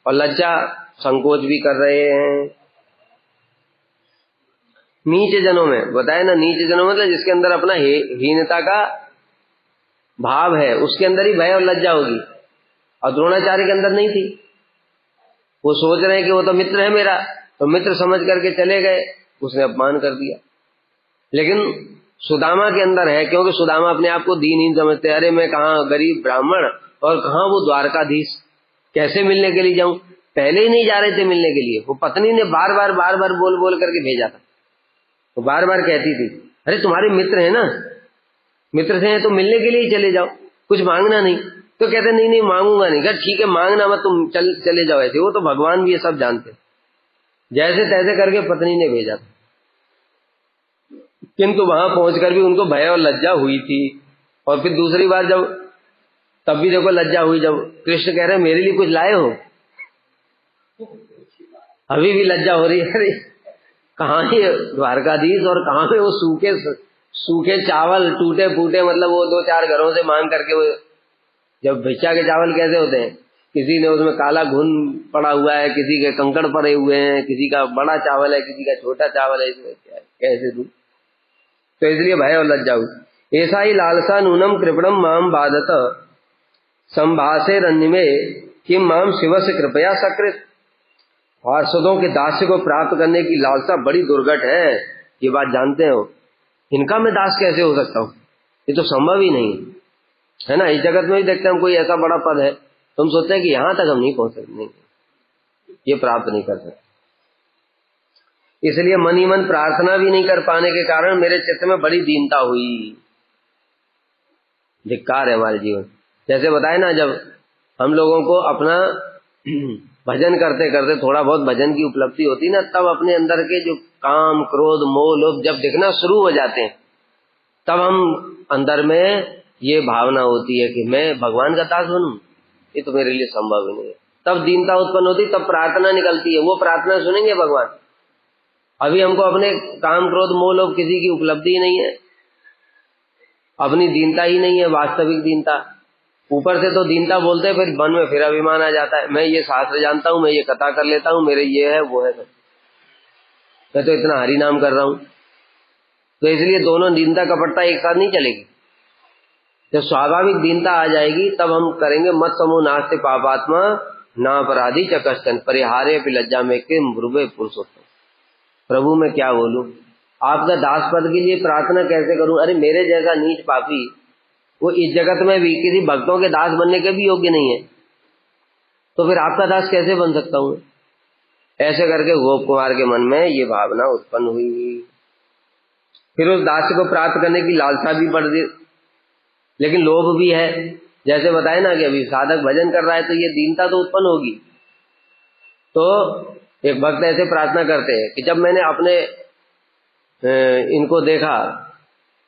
और लज्जा संकोच भी कर रहे हैं। नीच जनों में बताया ना, नीच जनों में मतलब जिसके अंदर अपना हीनता का भाव है, उसके अंदर ही भय और लज्जा होगी, और द्रोणाचार्य के अंदर नहीं थी। वो सोच रहे हैं कि वो तो मित्र है मेरा, तो मित्र समझ करके चले गए, उसने अपमान कर दिया। लेकिन सुदामा के अंदर है, क्योंकि सुदामा अपने आप को दीनहीन समझते, अरे मैं कहाँ गरीब ब्राह्मण और कहाँ वो द्वारकाधीश, कैसे मिलने के लिए जाऊं। पहले ही नहीं जा रहे थे मिलने के लिए, वो पत्नी ने बार बार बोल बोल करके भेजा था। वो बार बार कहती थी अरे तुम्हारे मित्र है ना, मित्र से हैं तो मिलने के लिए ही चले जाओ, कुछ मांगना नहीं। तो कहते नहीं नहीं मांगूंगा नहीं। कहा ठीक है मांगना मत, तुम चले जाओ ऐसे। वो तो भगवान भी ये सब जानते, जैसे तैसे करके पत्नी ने भेजा था, किंतु वहां पहुंचकर भी उनको भय और लज्जा हुई थी। और फिर दूसरी बार जब, तब भी देखो लज्जा हुई, जब कृष्ण कह रहे मेरे लिए कुछ लाए हो, अभी भी लज्जा हो रही है, अरे कहाँ है द्वारकाधीश और कहाँ पे वो सूखे चावल टूटे फूटे, मतलब वो 2-4 घरों से मांग करके। वो जब भिक्षा के चावल कैसे होते हैं, किसी ने उसमें काला घुन पड़ा हुआ है, किसी के कंकड़ पड़े हुए हैं, किसी का बड़ा चावल है, किसी का छोटा चावल है, इसमें कैसे दूं। तो इसलिए भय और लज्जा हुई। ऐसा ही लालसा नूनम कृपणम माम बाधत संभाषे रण्य में कि माम शिव से कृपया सकृत। पार्षदों के दास्य को प्राप्त करने की लालसा बड़ी दुर्घट है, ये बात जानते हो। इनका मैं दास कैसे हो सकता हूं, ये तो संभव ही नहीं है ना। इस जगत में भी देखते हैं हम, कोई ऐसा बड़ा पद है तो हम सोचते हैं कि यहां तक हम नहीं पहुंच सकते, नहीं, ये प्राप्त नहीं कर सकते। इसलिए मन ही मन प्रार्थना भी नहीं कर पाने के कारण मेरे चित्त में बड़ी दीनता हुई। धिक्कार है हमारे जीवन। जैसे बताए ना, जब हम लोगों को अपना भजन करते करते थोड़ा बहुत भजन की उपलब्धि होती ना, तब अपने अंदर के जो काम क्रोध मोह लोभ जब दिखना शुरू हो जाते हैं, तब हम अंदर में ये भावना होती है कि मैं भगवान का दास बनूं, ये तो मेरे लिए संभव ही नहीं है। तब दीनता उत्पन्न होती, तब प्रार्थना निकलती है। वो प्रार्थना सुनेंगे भगवान। अभी हमको अपने काम क्रोध मोह लोभ किसी की उपलब्धि ही नहीं है, अपनी दीनता ही नहीं है, वास्तविक दीनता। ऊपर से तो दीनता बोलते हैं, फिर मन में फिर अभिमान आ जाता है, मैं ये शास्त्र जानता हूं, मैं ये कथा कर लेता हूं, मेरे ये है वो है, मैं तो इतना हरि नाम कर रहा हूं। तो इसलिए दोनों दीनता कपटता एक साथ नहीं चलेगी। जब स्वाभाविक दीनता आ जाएगी तब हम करेंगे मत समूह नास्ते पापात्मा ना अपराधी चकस्तन परिहारे लज्जा में के मृगे पुरुषोत्तम। प्रभु मैं क्या बोलूं, आपका दास पद के लिए प्रार्थना कैसे करूं। अरे मेरे जैसा नीच पापी वो इस जगत में भी किसी भक्तों के दास बनने के भी योग्य नहीं है, तो फिर आपका दास कैसे बन सकता हूं। ऐसे करके गोप कुमार के मन में ये भावना उत्पन्न हुई। फिर उस दास को प्राप्त करने की लालसा भी बढ़ गई, लेकिन लोभ भी है। जैसे बताए ना कि अभी साधक भजन कर रहा है तो ये दीनता तो उत्पन्न होगी। तो एक भक्त ऐसे प्रार्थना करते हैं कि जब मैंने अपने इनको देखा,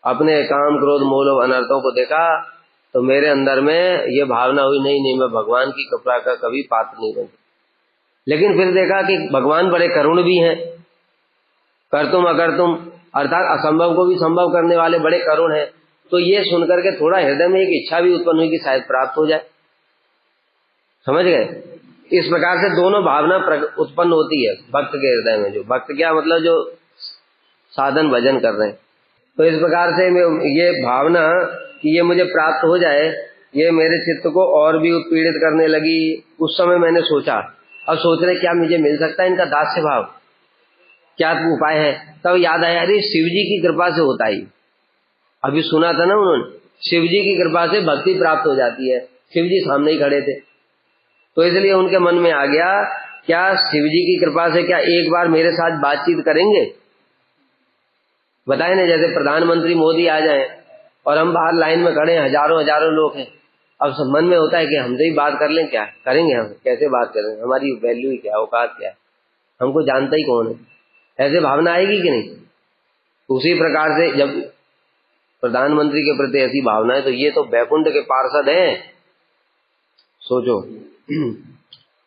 अपने काम क्रोध मोह लोभ अनर्थों को देखा, तो मेरे अंदर में ये भावना हुई, नहीं मैं भगवान की कृपा का कभी पात्र नहीं बन। लेकिन फिर देखा कि भगवान बड़े करुण भी हैं, कर तुम अगर तुम, अर्थात असंभव को भी संभव करने वाले बड़े करुण हैं। तो ये सुनकर के थोड़ा हृदय में एक इच्छा भी उत्पन्न हुई कि शायद प्राप्त हो जाए। समझ गए? इस प्रकार से दोनों भावना उत्पन्न होती है भक्त के हृदय में। जो भक्त क्या मतलब जो साधन भजन कर रहे हैं। तो इस प्रकार से ये भावना कि ये मुझे प्राप्त हो जाए, ये मेरे चित्त को और भी उत्पीड़ित करने लगी। उस समय मैंने सोचा, अब सोच रहे क्या मुझे मिल सकता है इनका दास्य भाव, क्या उपाय है? तब याद आया, अरे शिव जी की कृपा से होता ही। अभी सुना था ना उन्होंने, शिव जी की कृपा से भक्ति प्राप्त हो जाती है। शिव जी सामने ही खड़े थे, तो इसलिए उनके मन में आ गया, क्या शिव जी की कृपा से क्या एक बार मेरे साथ बातचीत करेंगे? बताए ना, जैसे प्रधानमंत्री मोदी आ जाए और हम बाहर लाइन में खड़े हैं, हजारों हजारों लोग हैं। अब सब मन में होता है कि हमसे ही बात कर लें, क्या करेंगे, हम कैसे बात करेंगे, हमारी वैल्यू क्या, औकात क्या है, हमको जानता ही कौन है, ऐसे भावना आएगी कि नहीं? उसी प्रकार से जब प्रधानमंत्री के प्रति ऐसी भावना है, तो ये तो वैकुंठ के पार्षद हैं। सोचो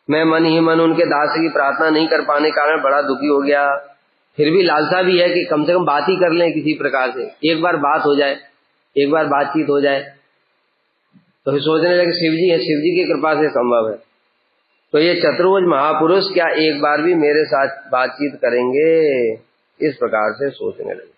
मैं मन ही मन उनके दास की प्रार्थना नहीं कर पाने के कारण बड़ा दुखी हो गया। फिर भी लालसा भी है कि कम से कम बात ही कर लें किसी प्रकार से, एक बार बात हो जाए, एक बार बातचीत हो जाए। तो फिर सोचने लगे शिव जी है, शिव जी की कृपा से संभव है। तो ये चतुर्भुज महापुरुष क्या एक बार भी मेरे साथ बातचीत करेंगे? इस प्रकार से सोचने लगे।